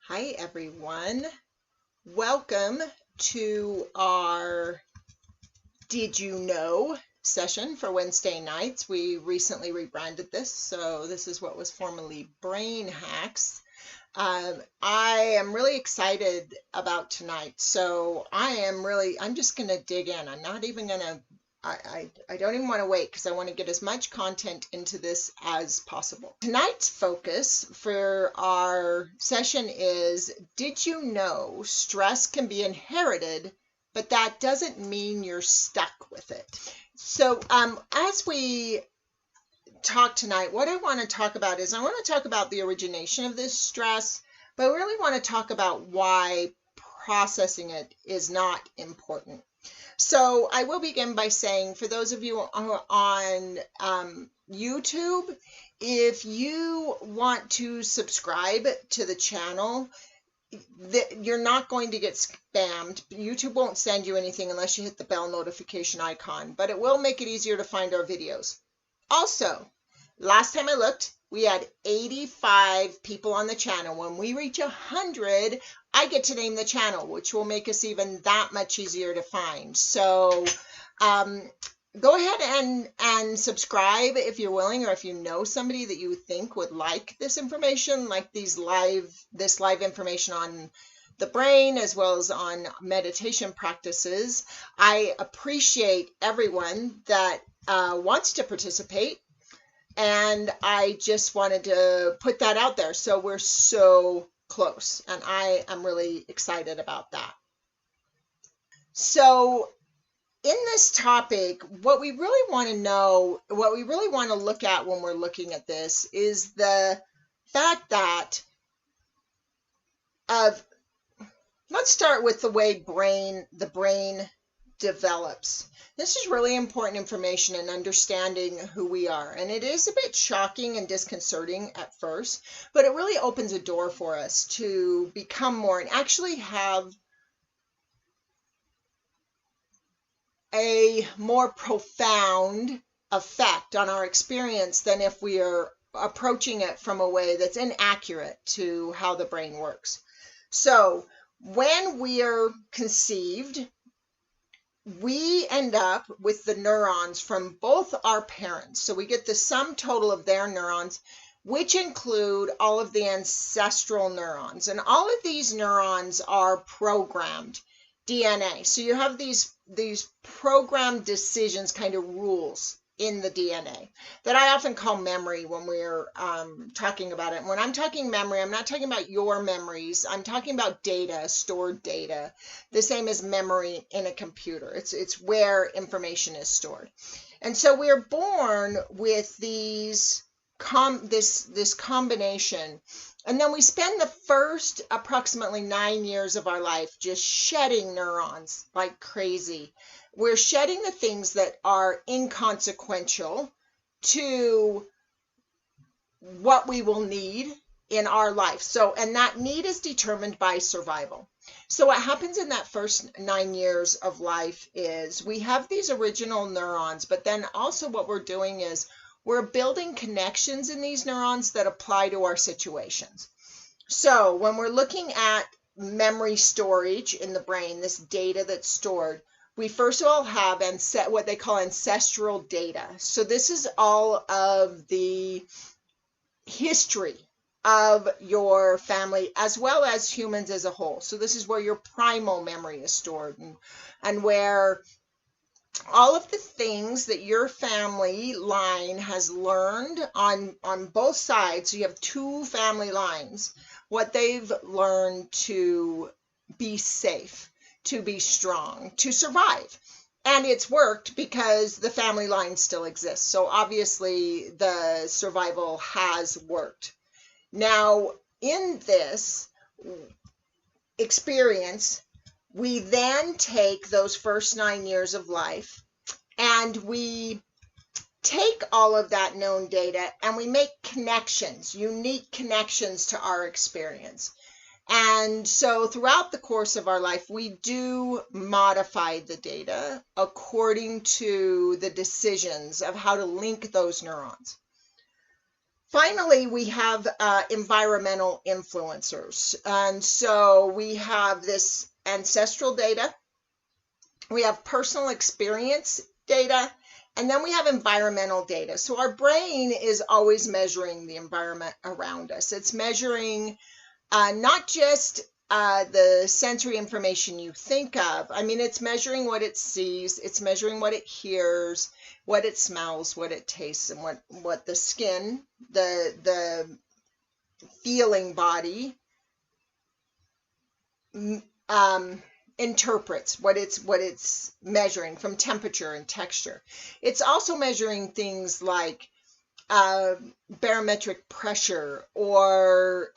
Hi everyone. Welcome to our Did You Know session for Wednesday nights. We recently rebranded this, so this is what was formerly Brain Hacks. I am really excited about tonight, so I'm just going to dig in. I'm not even going to I don't even want to wait because I want to get as much content into this as possible. Tonight's focus for our session is, did you know stress can be inherited, but that doesn't mean you're stuck with it? So as we talk tonight, what I want to talk about is I want to talk about the origination of this stress, but I really want to talk about why processing it is not important. So I will begin by saying, for those of you on YouTube, if you want to subscribe to the channel, you're not going to get spammed. YouTube won't send you anything unless you hit the bell notification icon, but it will make it easier to find our videos. Also, last time I looked, we had 85 people on the channel. When we reach 100, I get to name the channel, which will make us even that much easier to find. So go ahead and subscribe if you're willing, or if you know somebody that you think would like this information, like this live information on the brain as well as on meditation practices. I appreciate everyone that wants to participate, and I just wanted to put that out there. So we're so close, and I am really excited about that. So in this topic, what we really want to know, what we really want to look at when we're looking at this is the fact that let's start with the way the brain develops. This is really important information in understanding who we are, and it is a bit shocking and disconcerting at first, but it really opens a door for us to become more and actually have a more profound effect on our experience than if we are approaching it from a way that's inaccurate to how the brain works. So when we are conceived, we end up with the neurons from both our parents. So we get the sum total of their neurons, which include all of the ancestral neurons. And all of these neurons are programmed DNA. So you have these programmed decisions, kind of rules in the DNA that I often call memory when we're talking about it. And when I'm talking memory, I'm not talking about your memories. I'm talking about data, stored data, the same as memory in a computer. It's where information is stored. And so we're born with this combination. And then we spend the first approximately 9 years of our life just shedding neurons like crazy. We're shedding the things that are inconsequential to what we will need in our life. So, and that need is determined by survival. So what happens in that first 9 years of life is we have these original neurons, but then also what we're doing is we're building connections in these neurons that apply to our situations. So when we're looking at memory storage in the brain, this data that's stored, we first of all have what they call ancestral data. So this is all of the history of your family as well as humans as a whole. So this is where your primal memory is stored, and where all of the things that your family line has learned on both sides. So you have two family lines, what they've learned to be safe, to be strong, to survive. And it's worked because the family line still exists. So obviously the survival has worked. Now, in this experience, we then take those first 9 years of life and we take all of that known data and we make connections, unique connections to our experience. And so throughout the course of our life, we do modify the data according to the decisions of how to link those neurons. Finally, we have environmental influencers. And so we have this ancestral data, we have personal experience data, and then we have environmental data. So our brain is always measuring the environment around us. It's measuring not just the sensory information you think of. I mean, it's measuring what it sees, it's measuring what it hears, what it smells, what it tastes, and what the skin, the feeling body interprets, what it's measuring from temperature and texture. It's also measuring things like barometric pressure, or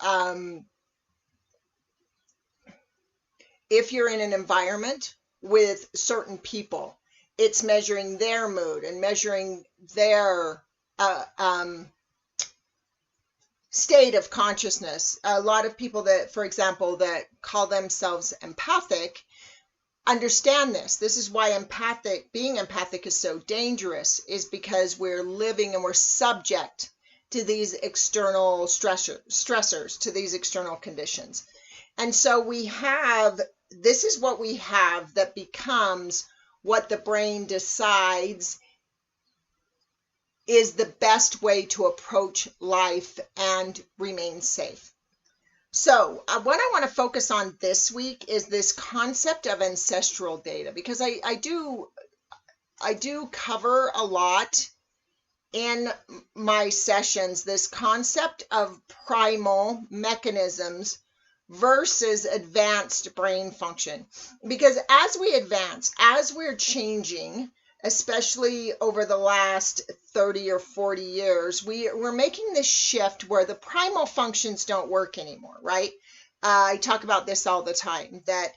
if you're in an environment with certain people, it's measuring their mood and measuring their state of consciousness. A lot of people that, for example, that call themselves empathic understand this. This is why being empathic is so dangerous, is because we're living and we're subject to these external stressors, to these external conditions. And so this is what we have that becomes what the brain decides is the best way to approach life and remain safe. So what I want to focus on this week is this concept of ancestral data, because I do cover a lot in my sessions, this concept of primal mechanisms versus advanced brain function. Because as we advance, as we're changing, especially over the last 30 or 40 years, we're making this shift where the primal functions don't work anymore, right? I talk about this all the time, that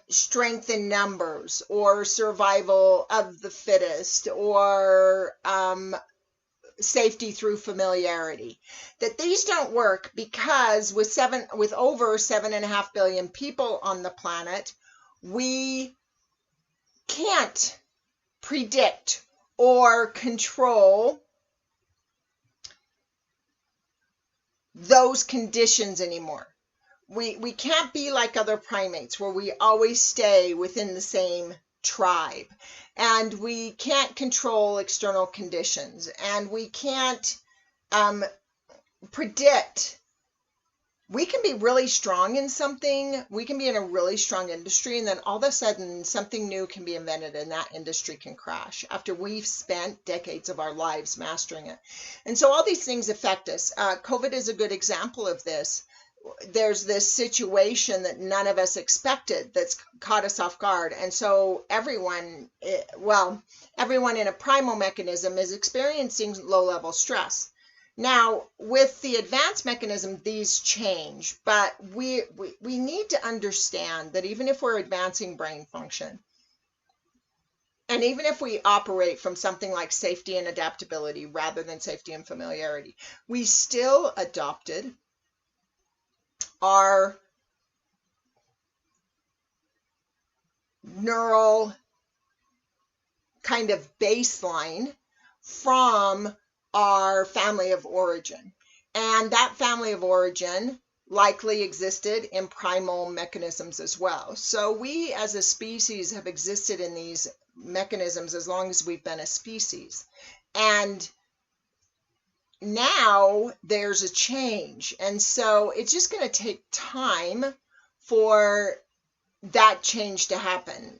strength in numbers, or survival of the fittest, or safety through familiarity, that these don't work, because with over 7.5 billion people on the planet, we can't predict or control those conditions anymore. We can't be like other primates where we always stay within the same tribe, and we can't control external conditions, and we can't predict. We can be really strong in something, we can be in a really strong industry, and then all of a sudden something new can be invented and that industry can crash after we've spent decades of our lives mastering it. And so all these things affect us. COVID is a good example of this. There's this situation that none of us expected that's caught us off guard. And so everyone in a primal mechanism is experiencing low-level stress. Now, with the advanced mechanism, these change, but we need to understand that even if we're advancing brain function, and even if we operate from something like safety and adaptability rather than safety and familiarity, we still adopted our neural kind of baseline from our family of origin. And that family of origin likely existed in primal mechanisms as well. So we as a species have existed in these mechanisms as long as we've been a species. And now there's a change. And so it's just going to take time for that change to happen.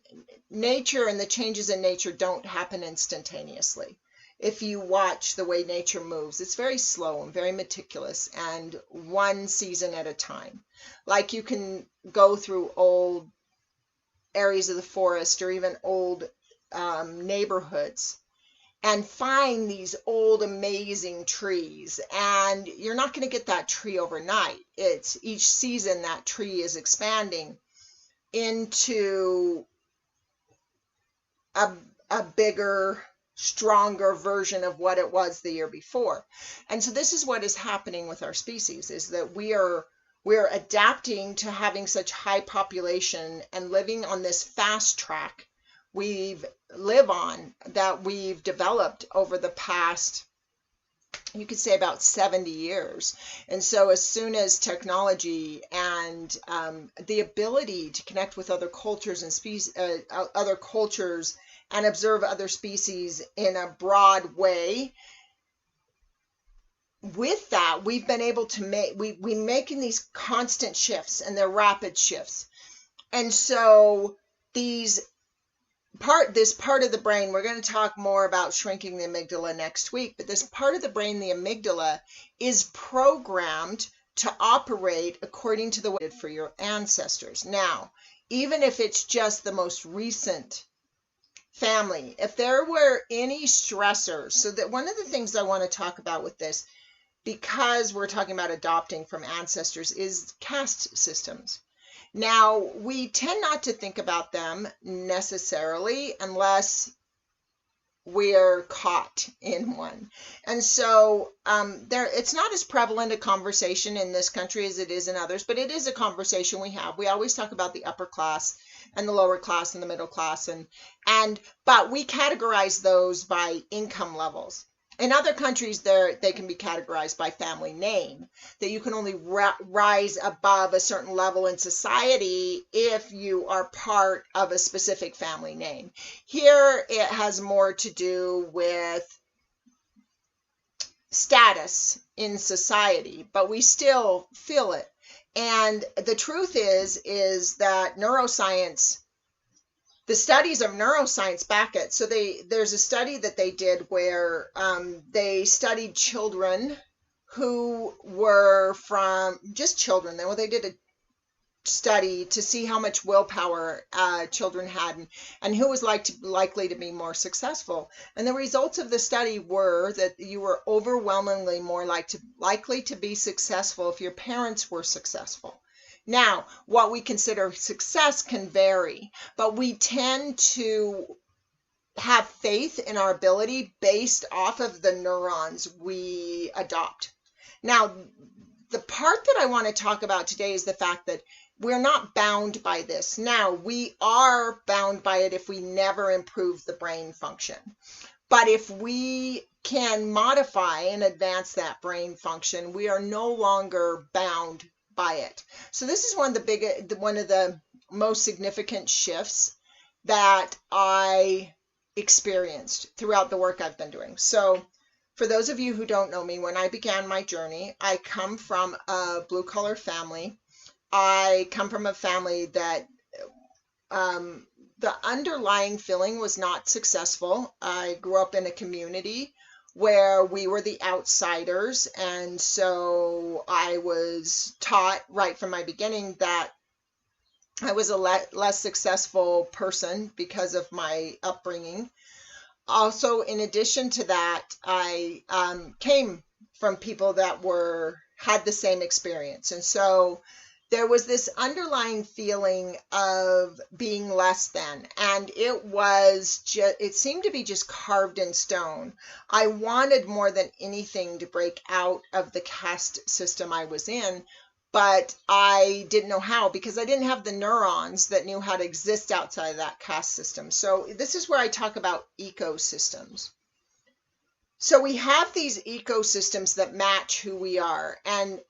Nature and the changes in nature don't happen instantaneously. If you watch the way nature moves, it's very slow and very meticulous, and one season at a time. Like you can go through old areas of the forest or even old neighborhoods and find these old amazing trees, and you're not going to get that tree overnight. It's each season that tree is expanding into a bigger, stronger version of what it was the year before. And so this is what is happening with our species, is that we're adapting to having such high population and living on this fast track that we've developed over the past you could say about 70 years. And so as soon as technology and the ability to connect with other cultures and other cultures and observe other species in a broad way, with that, we've been able to we making these constant shifts, and they're rapid shifts. And so this part of the brain, we're going to talk more about shrinking the amygdala next week, but this part of the brain, the amygdala, is programmed to operate according to the way for your ancestors. Now, even if it's just the most recent family, if there were any stressors, so that one of the things I want to talk about with this, because we're talking about adopting from ancestors, is caste systems. Now, we tend not to think about them necessarily unless we're caught in one. And so it's not as prevalent a conversation in this country as it is in others, but it is a conversation we have. We always talk about the upper class and the lower class and the middle class, but we categorize those by income levels. In other countries, they can be categorized by family name, that you can only rise above a certain level in society if you are part of a specific family name. Here, it has more to do with status in society, but we still feel it. And the truth is that neuroscience, the studies of neuroscience back it. So there's a study that they did where they studied children who were from just children. They did a study to see how much willpower children had and who was likely to be more successful. And the results of the study were that you were overwhelmingly more likely to be successful if your parents were successful. Now, what we consider success can vary, but we tend to have faith in our ability based off of the neurons we adopt. Now, the part that I want to talk about today is the fact that we're not bound by this. Now, we are bound by it if we never improve the brain function. But if we can modify and advance that brain function, we are no longer bound by it. So this is one of the most significant shifts that I experienced throughout the work I've been doing. So for those of you who don't know me, when I began my journey, I come from a blue-collar family. I come from a family that the underlying feeling was not successful. I grew up in a community where we were the outsiders, and so I was taught right from my beginning that I was a less successful person because of my upbringing. Also, in addition to that, I came from people that had the same experience, and so there was this underlying feeling of being less than, and it seemed to be just carved in stone. I wanted more than anything to break out of the caste system I was in, but I didn't know how because I didn't have the neurons that knew how to exist outside of that caste system. So this is where I talk about ecosystems. So we have these ecosystems that match who we are, and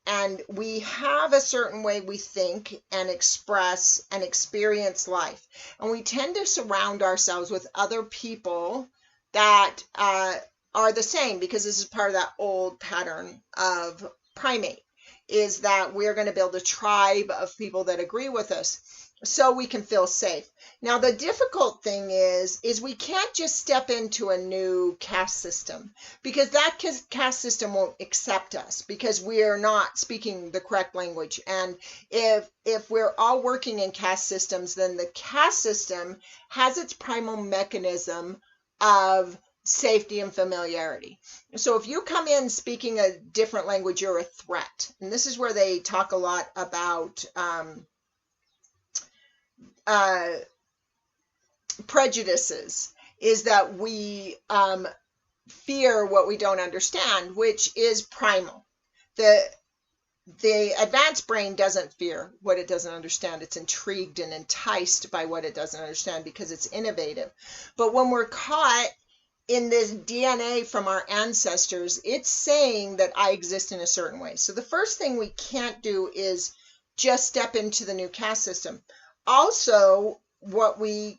we have a certain way we think and express and experience life. And we tend to surround ourselves with other people that are the same, because this is part of that old pattern of primate, is that we're going to build a tribe of people that agree with us so we can feel safe. Now, the difficult thing is we can't just step into a new caste system, because that caste system won't accept us because we are not speaking the correct language. And if we're all working in caste systems, then the caste system has its primal mechanism of safety and familiarity. So if you come in speaking a different language, you're a threat. And this is where they talk a lot about prejudices, is that we fear what we don't understand, which is primal. The advanced brain doesn't fear what it doesn't understand. It's intrigued and enticed by what it doesn't understand because it's innovative. But when we're caught in this DNA from our ancestors, it's saying that I exist in a certain way. So the first thing we can't do is just step into the new caste system. Also, what we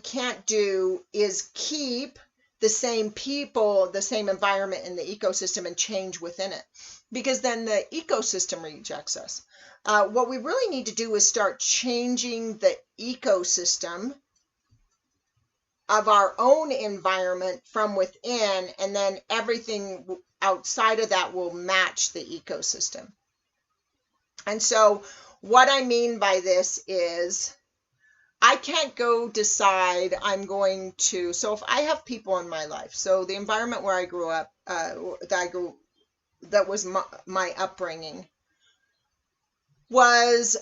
can't do is keep the same people, the same environment in the ecosystem and change within it, because then the ecosystem rejects us. What we really need to do is start changing the ecosystem of our own environment from within, and then everything outside of that will match the ecosystem. And so what I mean by this is I can't go decide I'm going to, so if I have people in my life, so the environment where I grew up, that was my upbringing, was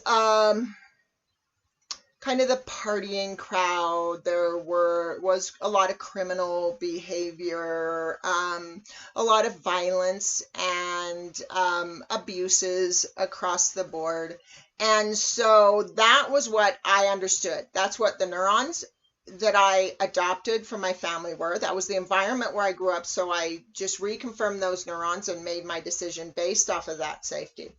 kind of the partying crowd. There was a lot of criminal behavior, a lot of violence and abuses across the board. And so that was what I understood. That's what the neurons that I adopted from my family were. That was the environment where I grew up. So I just reconfirmed those neurons and made my decision based off of that safety.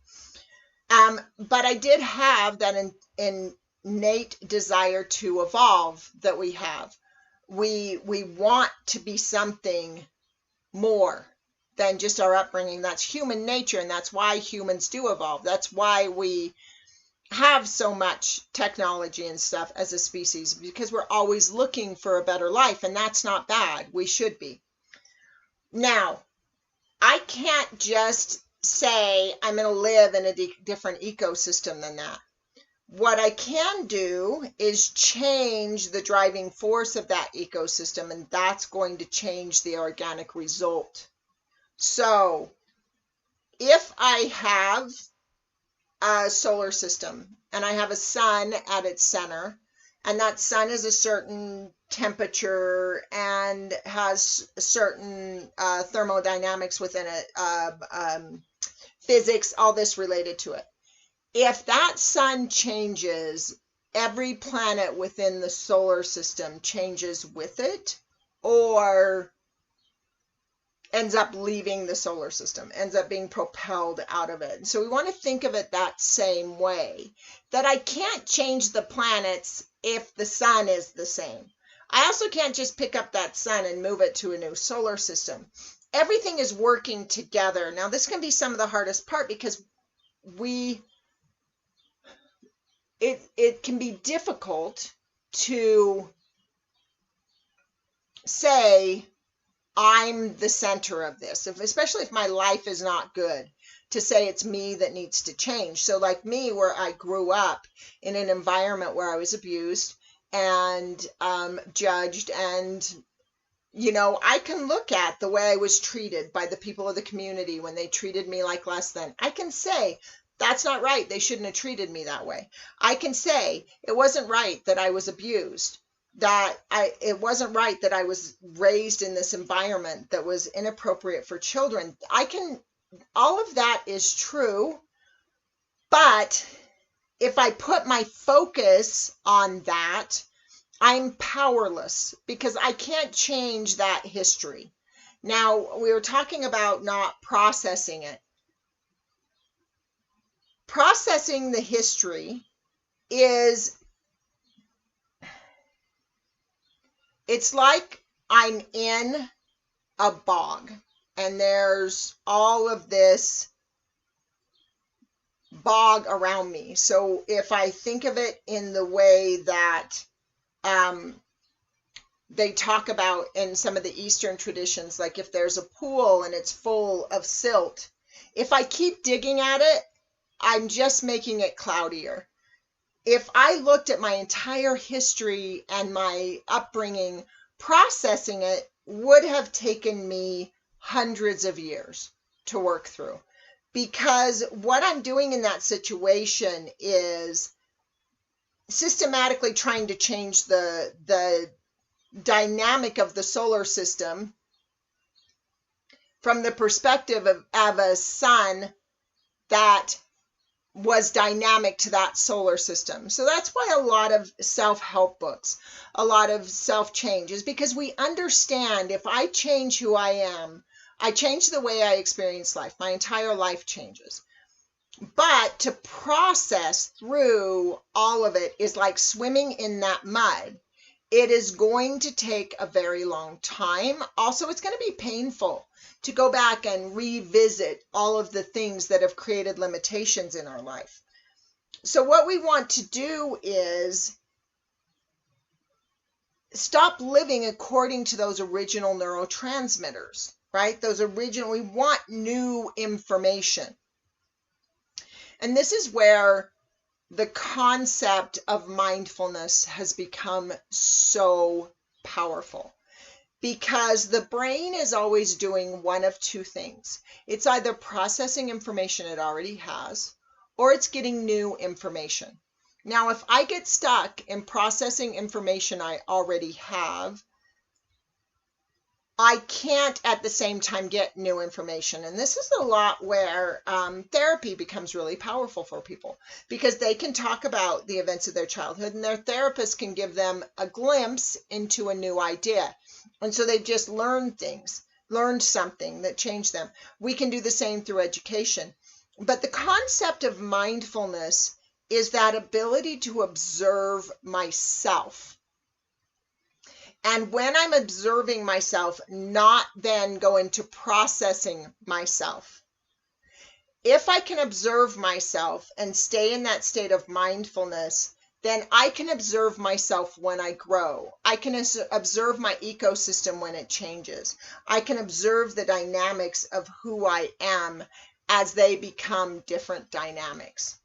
But I did have that innate desire to evolve that we have. We want to be something more than just our upbringing. That's human nature, and that's why humans do evolve. That's why we have so much technology and stuff as a species, because we're always looking for a better life, and that's not bad. We should be. Now, I can't just say I'm going to live in a different ecosystem than that. What I can do is change the driving force of that ecosystem, and that's going to change the organic result. So if I have a solar system and I have a sun at its center, and that sun is a certain temperature and has certain thermodynamics within it, physics, all this related to it. If that sun changes, every planet within the solar system changes with it, or ends up leaving the solar system, ends up being propelled out of it. So we want to think of it that same way, that I can't change the planets if the sun is the same. I also can't just pick up that sun and move it to a new solar system. Everything is working together. Now, this can be some of the hardest part, because it can be difficult to say I'm the center of this, especially if my life is not good, to say it's me that needs to change. So like me, where I grew up in an environment where I was abused and judged, and I can look at the way I was treated by the people of the community when they treated me like less than. I can say, that's not right. They shouldn't have treated me that way. I can say it wasn't right that I was abused, it wasn't right that I was raised in this environment that was inappropriate for children. All of that is true, but if I put my focus on that, I'm powerless, because I can't change that history. Now, we were talking about not processing it. Processing the history it's like I'm in a bog, and there's all of this bog around me. So if I think of it in the way that they talk about in some of the Eastern traditions, like if there's a pool and it's full of silt, if I keep digging at it, I'm just making it cloudier. If I looked at my entire history and my upbringing, processing it would have taken me hundreds of years to work through, because what I'm doing in that situation is systematically trying to change the dynamic of the solar system from the perspective of a sun that was dynamic to that solar system. So that's why a lot of self-help books, a lot of self-change is because we understand if I change who I am, I change the way I experience life. My entire life changes. But to process through all of it is like swimming in that mud. It is going to take a very long time. Also, it's going to be painful to go back and revisit all of the things that have created limitations in our life. So what we want to do is stop living according to those original neurotransmitters, right? We want new information. And this is where the concept of mindfulness has become so powerful, because the brain is always doing one of two things. It's either processing information it already has, or it's getting new information. Now, if I get stuck in processing information I already have, I can't at the same time get new information. And this is a lot where therapy becomes really powerful for people, because they can talk about the events of their childhood and their therapist can give them a glimpse into a new idea. And so they've just learned something that changed them. We can do the same through education. But the concept of mindfulness is that ability to observe myself. And when I'm observing myself, not then go into processing myself. If I can observe myself and stay in that state of mindfulness, then I can observe myself when I grow. I can observe my ecosystem when it changes. I can observe the dynamics of who I am as they become different dynamics.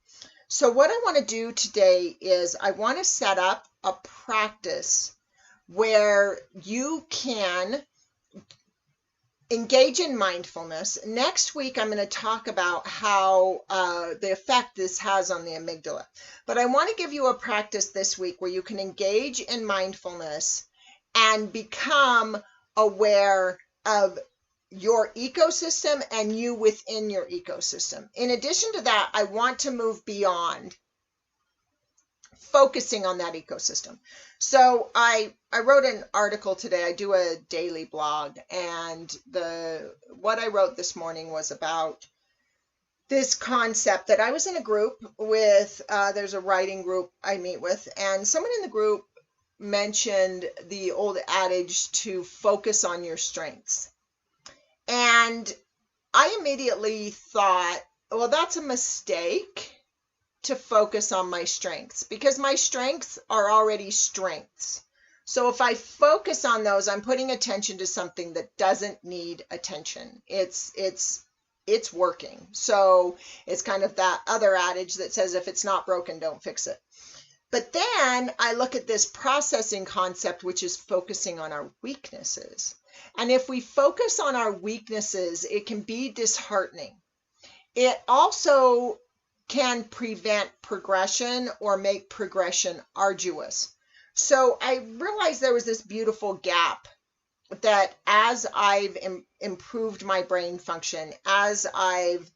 So what I want to do today is I want to set up a practice where you can engage in mindfulness. Next week, I'm going to talk about how the effect this has on the amygdala. But I want to give you a practice this week where you can engage in mindfulness and become aware of your ecosystem and you within your ecosystem. In addition to that, I want to move beyond focusing on that ecosystem. So I wrote an article today. I do a daily blog, and what I wrote this morning was about this concept that I was in a group with, there's a writing group I meet with, and someone in the group mentioned the old adage to focus on your strengths. And I immediately thought, well, that's a mistake to focus on my strengths, because my strengths are already strengths. So if I focus on those, I'm putting attention to something that doesn't need attention. It's working. So it's kind of that other adage that says, if it's not broken, don't fix it. But then I look at this processing concept, which is focusing on our weaknesses. And if we focus on our weaknesses, it can be disheartening. It also can prevent progression or make progression arduous. So I realized there was this beautiful gap that as I've improved my brain function, as I've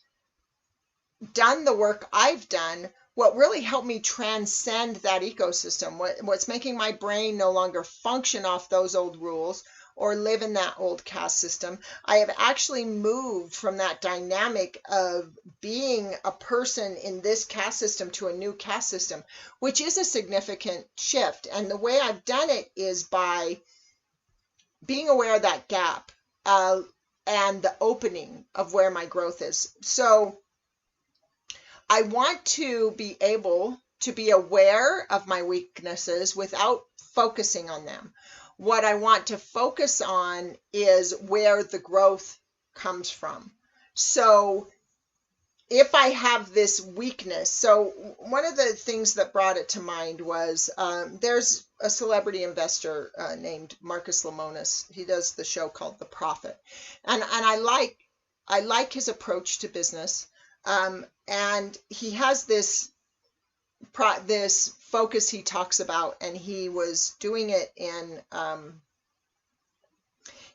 done the work I've done, what really helped me transcend that ecosystem, what's making my brain no longer function off those old rules or live in that old caste system, I have actually moved from that dynamic of being a person in this caste system to a new caste system, which is a significant shift. And the way I've done it is by being aware of that gap and the opening of where my growth is. So I want to be able to be aware of my weaknesses without focusing on them. What I want to focus on is where the growth comes from. So if I have this weakness, so one of the things that brought it to mind was there's a celebrity investor named Marcus Lemonis. He does the show called The Prophet. And I like his approach to business. And he has this focus he talks about, and he was doing it in,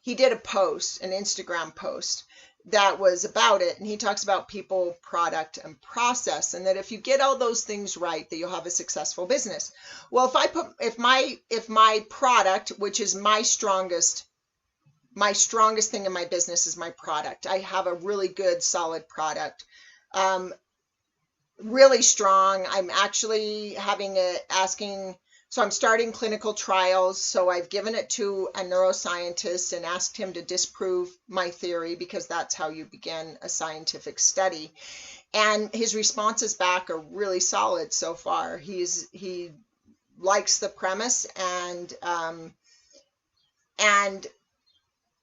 he did an Instagram post that was about it. And he talks about people, product, and process, and that if you get all those things right, that you'll have a successful business. Well, if my product, which is my strongest thing in my business is my product. I have a really good, solid product. Really strong. I'm actually so I'm starting clinical trials. So I've given it to a neuroscientist and asked him to disprove my theory, because that's how you begin a scientific study. And his responses back are really solid so far. He likes the premise and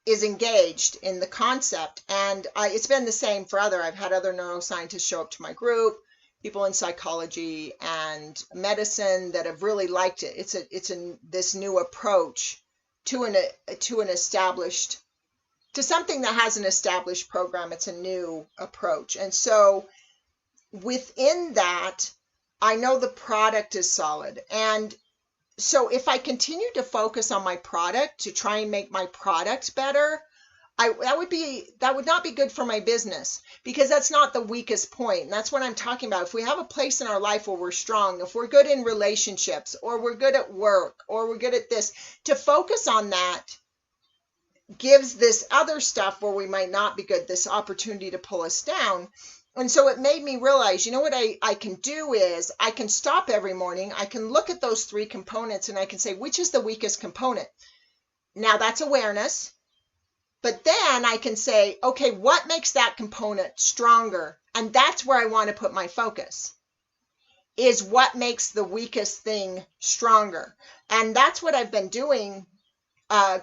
is engaged in the concept. And it's been the same for I've had other neuroscientists show up to my group, people in psychology and medicine, that have really liked it. It's this new approach to something that has an established program. It's a new approach. And so within that, I know the product is solid. And so if I continue to focus on my product to try and make my product better, that would not be good for my business, because that's not the weakest point. And that's what I'm talking about. If we have a place in our life where we're strong, if we're good in relationships, or we're good at work, or we're good at this, to focus on that gives this other stuff where we might not be good, this opportunity to pull us down. And so it made me realize, what I can do is I can stop every morning. I can look at those 3 components and I can say, which is the weakest component? Now that's awareness. But then I can say, okay, what makes that component stronger? And that's where I want to put my focus, is what makes the weakest thing stronger. And that's what I've been doing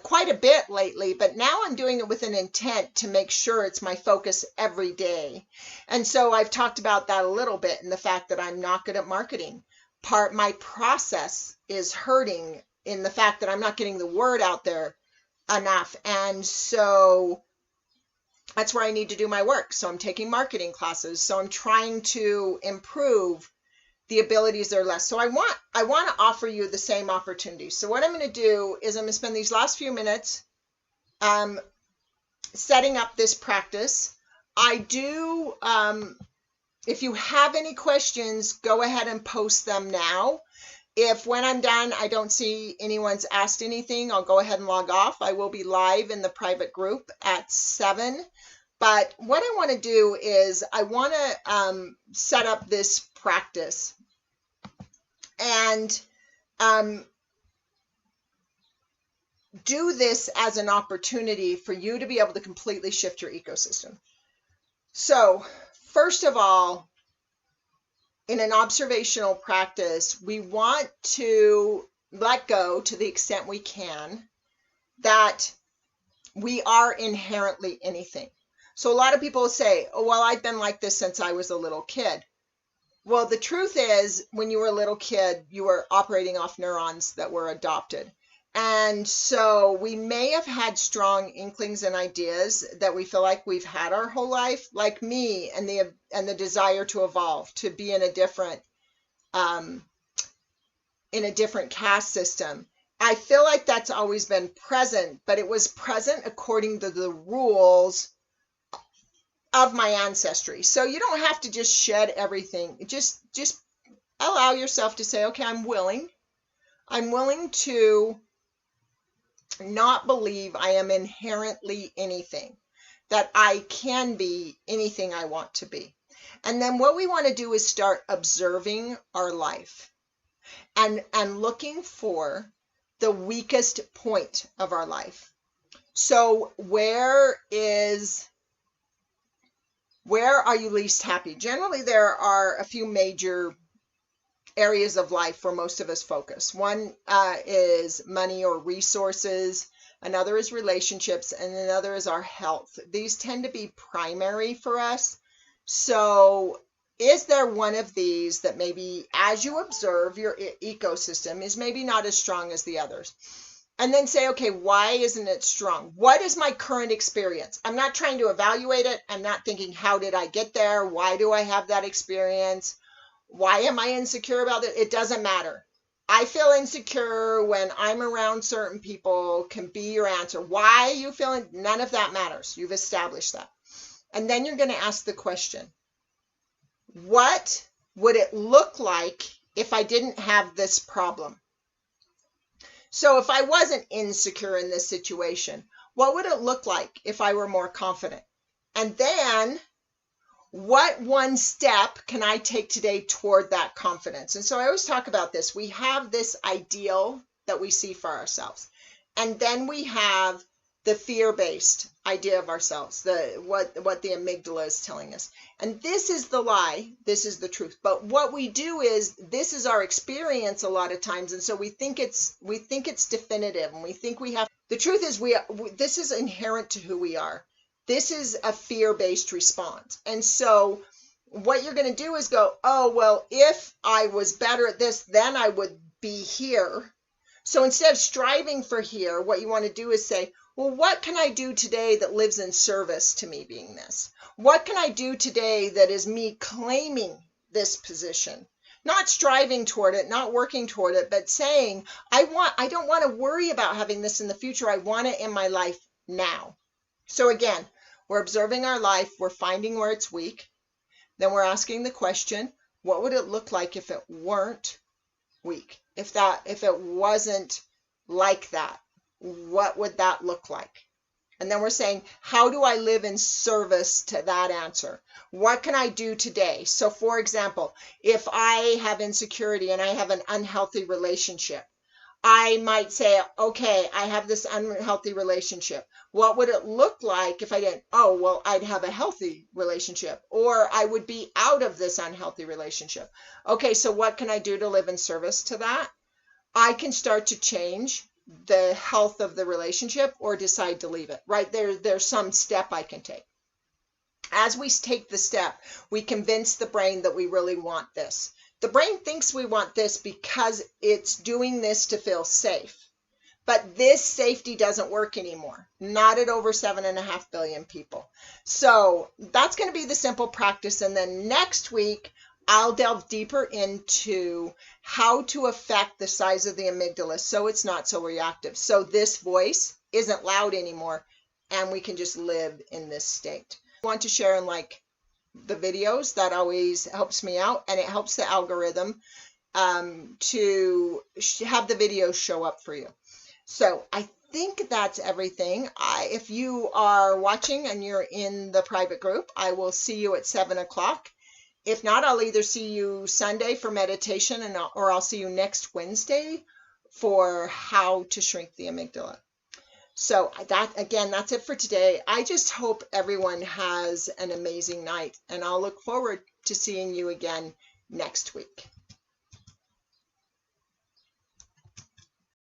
quite a bit lately, but now I'm doing it with an intent to make sure it's my focus every day. And so I've talked about that a little bit, and the fact that I'm not good at marketing. My process is hurting in the fact that I'm not getting the word out there enough. And so that's where I need to do my work. So I'm taking marketing classes. So I'm trying to improve the abilities that are less. So I want to offer you the same opportunity. So what I'm going to do is I'm going to spend these last few minutes setting up this practice. If you have any questions, go ahead and post them now. If when I'm done, I don't see anyone's asked anything, I'll go ahead and log off. I will be live in the private group at 7. But what I want to do is I want to set up this practice and do this as an opportunity for you to be able to completely shift your ecosystem. So first of all, in an observational practice, we want to let go, to the extent we can, that we are inherently anything. So a lot of people say, oh, well, I've been like this since I was a little kid. Well, the truth is, when you were a little kid, you were operating off neurons that were adopted. And so we may have had strong inklings and ideas that we feel like we've had our whole life, like me, and the desire to evolve, to be in a different caste system. I feel like that's always been present, but it was present according to the rules of my ancestry. So you don't have to just shed everything. Just allow yourself to say, okay, I'm willing to not believe I am inherently anything, that I can be anything I want to be. And then what we want to do is start observing our life and looking for the weakest point of our life. So where are you least happy? Generally, there are a few major areas of life where most of us focus. One is money or resources, another is relationships, and another is our health. These tend to be primary for us. So is there one of these that maybe, as you observe your ecosystem, is maybe not as strong as the others? And then say, okay, why isn't it strong? What is my current experience? I'm not trying to evaluate it. I'm not thinking, how did I get there? Why do I have that experience? Why am I insecure about it? It doesn't matter. I feel insecure when I'm around certain people can be your answer. Why are you feeling? None of that matters. You've established that. And then you're going to ask the question, what would it look like if I didn't have this problem? So if I wasn't insecure in this situation, what would it look like if I were more confident? And then what one step can I take today toward that confidence? And so I always talk about this. We have this ideal that we see for ourselves. And then we have the fear-based idea of ourselves, what the amygdala is telling us. And this is the lie, this is the truth. But what we do is, this is our experience a lot of times, and so we think it's definitive, and we think we have. The truth is, this is inherent to who we are. This is a fear-based response. And so what you're going to do is go, oh, well, if I was better at this, then I would be here. So instead of striving for here, what you want to do is say, well, what can I do today that lives in service to me being this? What can I do today that is me claiming this position? Not striving toward it, not working toward it, but saying, I don't want to worry about having this in the future. I want it in my life now. So again, we're observing our life. We're finding where it's weak. Then we're asking the question, what would it look like if it weren't weak? If it wasn't like that? What would that look like? And then we're saying, how do I live in service to that answer? What can I do today? So for example, if I have insecurity and I have an unhealthy relationship, I might say, okay, I have this unhealthy relationship. What would it look like if I didn't? Oh, well, I'd have a healthy relationship, or I would be out of this unhealthy relationship. Okay, so what can I do to live in service to that? I can start to change the health of the relationship or decide to leave it, right? There's some step I can take. As we take the step, we convince the brain that we really want this. The brain thinks we want this because it's doing this to feel safe. But this safety doesn't work anymore, not at over 7.5 billion people. So that's going to be the simple practice. And then next week, I'll delve deeper into how to affect the size of the amygdala so it's not so reactive. So this voice isn't loud anymore, and we can just live in this state. I want to share and like the videos. That always helps me out, and it helps the algorithm to have the videos show up for you. So I think that's everything. If you are watching and you're in the private group, I will see you at 7 o'clock. If not, I'll either see you Sunday for meditation, or I'll see you next Wednesday for how to shrink the amygdala. So that's it for today. I just hope everyone has an amazing night, and I'll look forward to seeing you again next week.